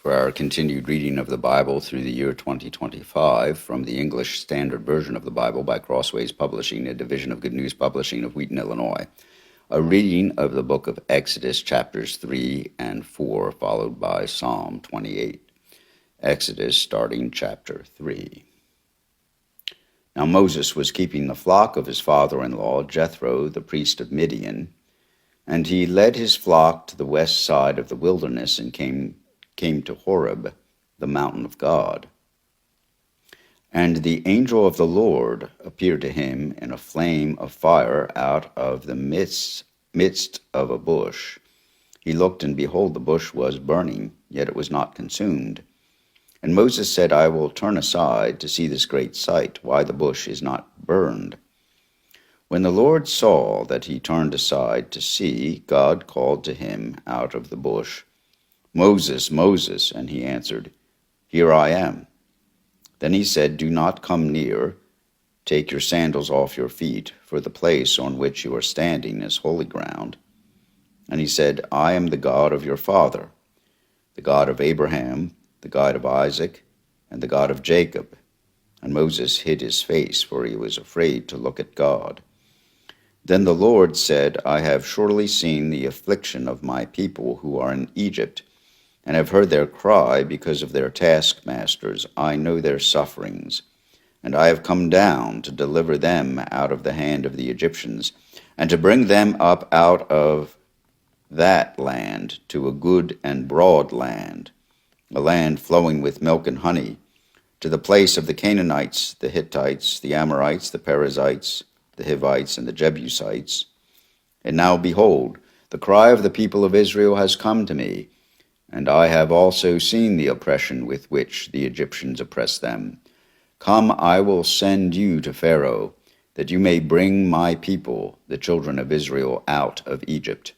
For our continued reading of the Bible through the year 2025 from the English Standard Version of the Bible by Crossways Publishing, a division of Good News Publishing of Wheaton, Illinois. A reading of the book of Exodus, chapters 3 and 4, followed by Psalm 28. Exodus, starting chapter 3. Now Moses was keeping the flock of his father-in-law, Jethro, the priest of Midian, and he led his flock to the west side of the wilderness and came to Horeb, the mountain of God. And the angel of the Lord appeared to him in a flame of fire out of the midst of a bush. He looked, and behold, the bush was burning, yet it was not consumed. And Moses said, I will turn aside to see this great sight, why the bush is not burned. When the Lord saw that he turned aside to see, God called to him out of the bush, Moses, Moses, and he answered, Here I am. Then he said, Do not come near. Take your sandals off your feet, for the place on which you are standing is holy ground. And he said, I am the God of your father, the God of Abraham, the God of Isaac, and the God of Jacob. And Moses hid his face, for he was afraid to look at God. Then the Lord said, I have surely seen the affliction of my people who are in Egypt, and have heard their cry because of their taskmasters. I know their sufferings, and I have come down to deliver them out of the hand of the Egyptians, and to bring them up out of that land to a good and broad land, a land flowing with milk and honey, to the place of the Canaanites, the Hittites, the Amorites, the Perizzites, the Hivites, and the Jebusites. And now behold, the cry of the people of Israel has come to me, and I have also seen the oppression with which the Egyptians oppress them. Come, I will send you to Pharaoh, that you may bring my people, the children of Israel, out of Egypt.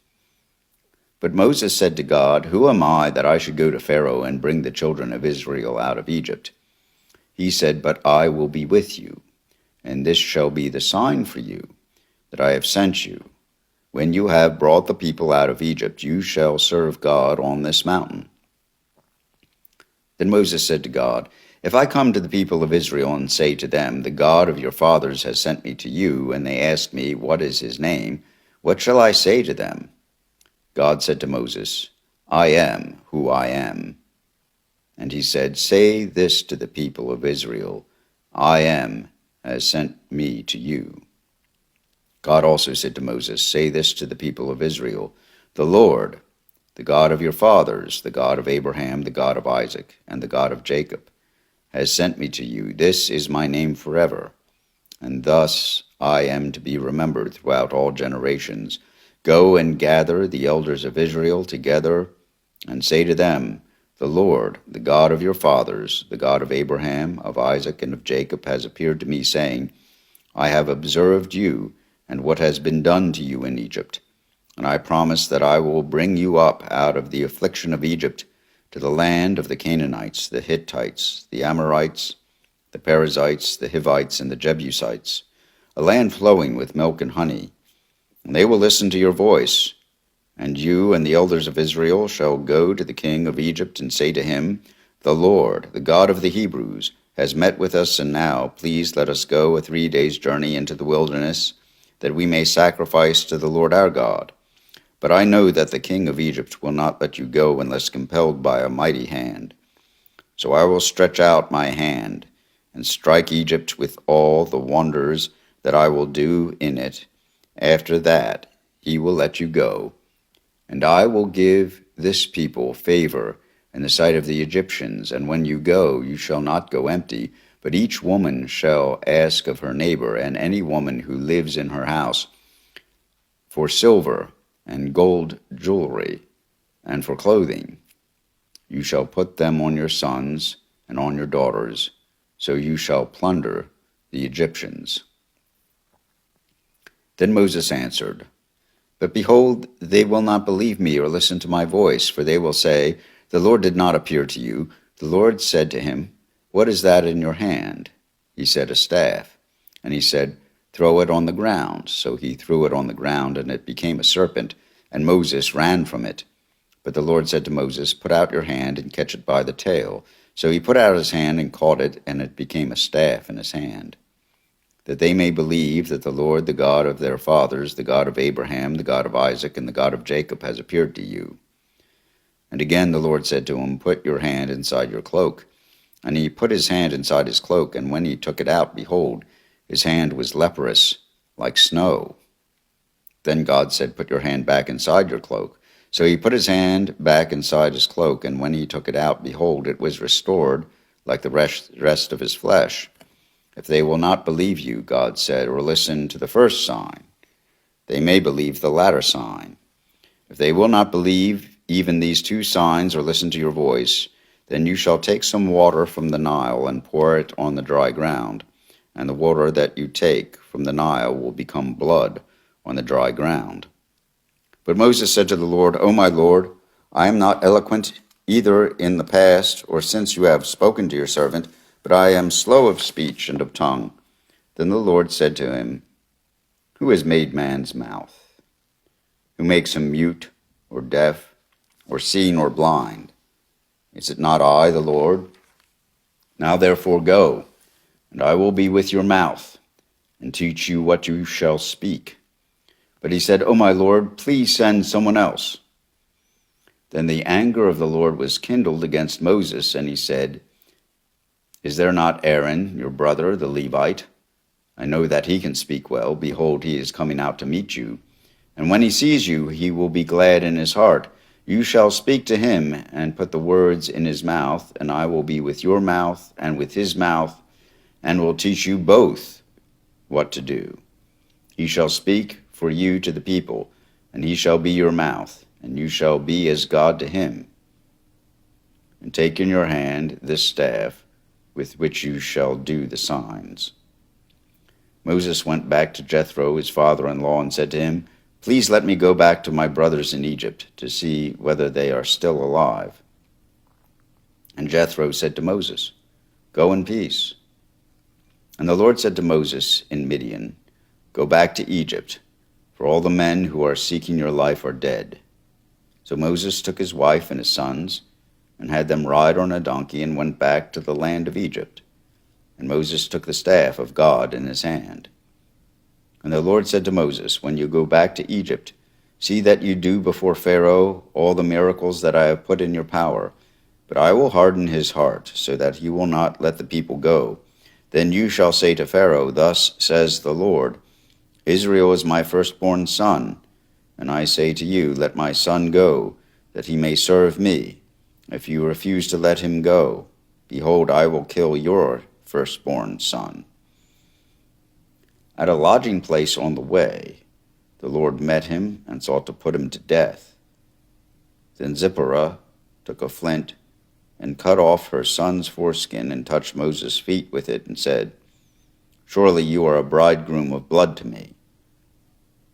But Moses said to God, Who am I that I should go to Pharaoh and bring the children of Israel out of Egypt? He said, But I will be with you, and this shall be the sign for you, that I have sent you. When you have brought the people out of Egypt, you shall serve God on this mountain. Then Moses said to God, If I come to the people of Israel and say to them, The God of your fathers has sent me to you, and they ask me, What is his name? What shall I say to them? God said to Moses, I am who I am. And he said, Say this to the people of Israel, I am has sent me to you. God also said to Moses, Say this to the people of Israel, The Lord, the God of your fathers, the God of Abraham, the God of Isaac, and the God of Jacob, has sent me to you. This is my name forever, and thus I am to be remembered throughout all generations. Go and gather the elders of Israel together, and say to them, The Lord, the God of your fathers, the God of Abraham, of Isaac, and of Jacob, has appeared to me, saying, I have observed you, and what has been done to you in Egypt. And I promise that I will bring you up out of the affliction of Egypt to the land of the Canaanites, the Hittites, the Amorites, the Perizzites, the Hivites, and the Jebusites, a land flowing with milk and honey. And they will listen to your voice. And you and the elders of Israel shall go to the king of Egypt and say to him, The Lord, the God of the Hebrews, has met with us, and now please let us go a 3 days' journey into the wilderness, that we may sacrifice to the Lord our God. But I know that the king of Egypt will not let you go unless compelled by a mighty hand. So I will stretch out my hand and strike Egypt with all the wonders that I will do in it. After that he will let you go. And I will give this people favor in the sight of the Egyptians, and when you go, you shall not go empty, but each woman shall ask of her neighbor, and any woman who lives in her house, for silver and gold jewelry, and for clothing. You shall put them on your sons and on your daughters, so you shall plunder the Egyptians. Then Moses answered, But behold, they will not believe me or listen to my voice, for they will say, The Lord did not appear to you. The Lord said to him, What is that in your hand? He said, A staff. And he said, Throw it on the ground. So he threw it on the ground, and it became a serpent, and Moses ran from it. But the Lord said to Moses, "Put out your hand and catch it by the tail." So he put out his hand and caught it, and it became a staff in his hand. That they may believe that the Lord, the God of their fathers, the God of Abraham, the God of Isaac, and the God of Jacob, has appeared to you. And again the Lord said to him, "Put your hand inside your cloak." And he put his hand inside his cloak, and when he took it out, behold, his hand was leprous, like snow. Then God said, "Put your hand back inside your cloak." So he put his hand back inside his cloak, and when he took it out, behold, it was restored like the rest of his flesh. If they will not believe you, God said, or listen to the first sign, they may believe the latter sign. If they will not believe even these two signs or listen to your voice, then you shall take some water from the Nile and pour it on the dry ground, and the water that you take from the Nile will become blood on the dry ground. But Moses said to the Lord, "O my Lord, I am not eloquent either in the past or since you have spoken to your servant, but I am slow of speech and of tongue." Then the Lord said to him, "Who has made man's mouth? Who makes him mute or deaf or seeing or blind? Is it not I, the Lord? Now therefore go, and I will be with your mouth, and teach you what you shall speak." But he said, "O my Lord, please send someone else." Then the anger of the Lord was kindled against Moses, and he said, "Is there not Aaron, your brother, the Levite? I know that he can speak well. Behold, he is coming out to meet you. And when he sees you, he will be glad in his heart. You shall speak to him and put the words in his mouth, and I will be with your mouth and with his mouth, and will teach you both what to do. He shall speak for you to the people, and he shall be your mouth, and you shall be as God to him. And take in your hand this staff with which you shall do the signs." Moses went back to Jethro, his father-in-law, and said to him, "Please let me go back to my brothers in Egypt to see whether they are still alive." And Jethro said to Moses, "Go in peace." And the Lord said to Moses in Midian, "Go back to Egypt, for all the men who are seeking your life are dead." So Moses took his wife and his sons, and had them ride on a donkey, and went back to the land of Egypt. And Moses took the staff of God in his hand. And the Lord said to Moses, "When you go back to Egypt, see that you do before Pharaoh all the miracles that I have put in your power. But I will harden his heart, so that he will not let the people go. Then you shall say to Pharaoh, 'Thus says the Lord, Israel is my firstborn son, and I say to you, let my son go, that he may serve me. If you refuse to let him go, behold, I will kill your firstborn son.'" At a lodging place on the way, the Lord met him and sought to put him to death. Then Zipporah took a flint and cut off her son's foreskin and touched Moses' feet with it and said, "Surely you are a bridegroom of blood to me."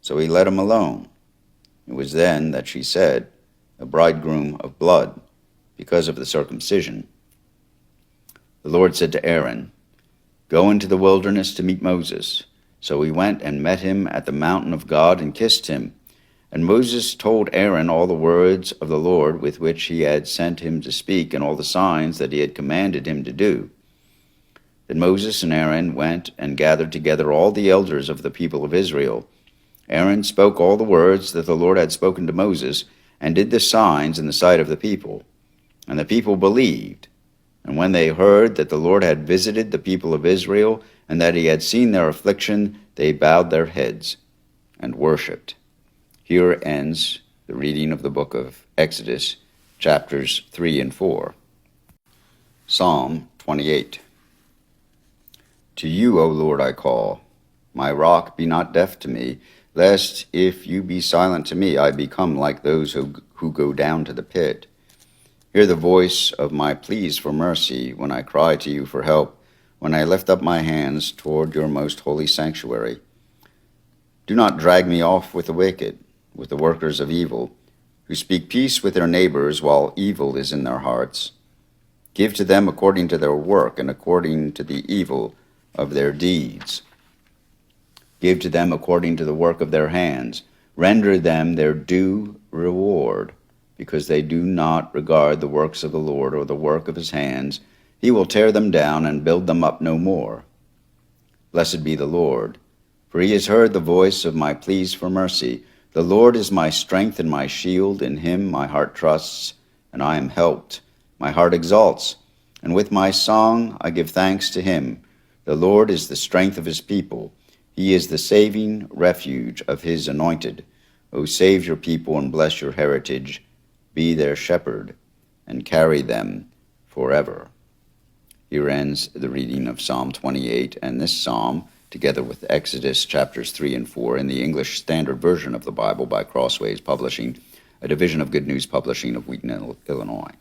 So he let him alone. It was then that she said, "A bridegroom of blood," because of the circumcision. The Lord said to Aaron, "Go into the wilderness to meet Moses." So he went and met him at the mountain of God and kissed him. And Moses told Aaron all the words of the Lord with which he had sent him to speak, and all the signs that he had commanded him to do. Then Moses and Aaron went and gathered together all the elders of the people of Israel. Aaron spoke all the words that the Lord had spoken to Moses, and did the signs in the sight of the people. And the people believed. And when they heard that the Lord had visited the people of Israel, and that he had seen their affliction, they bowed their heads and worshipped. Here ends the reading of the book of Exodus, chapters 3 and 4. Psalm 28. To you, O Lord, I call. My rock, be not deaf to me, lest if you be silent to me, I become like those who go down to the pit. Hear the voice of my pleas for mercy when I cry to you for help, when I lift up my hands toward your most holy sanctuary. Do not drag me off with the wicked, with the workers of evil, who speak peace with their neighbors while evil is in their hearts. Give to them according to their work and according to the evil of their deeds. Give to them according to the work of their hands. Render them their due reward, because they do not regard the works of the Lord or the work of his hands. He will tear them down and build them up no more. Blessed be the Lord, for he has heard the voice of my pleas for mercy. The Lord is my strength and my shield. In him my heart trusts, and I am helped. My heart exalts, and with my song I give thanks to him. The Lord is the strength of his people. He is the saving refuge of his anointed. O save your people and bless your heritage. Be their shepherd and carry them forever. Here ends the reading of Psalm 28, and this psalm, together with Exodus chapters 3 and 4 in the English Standard Version of the Bible by Crossways Publishing, a division of Good News Publishing of Wheaton, Illinois.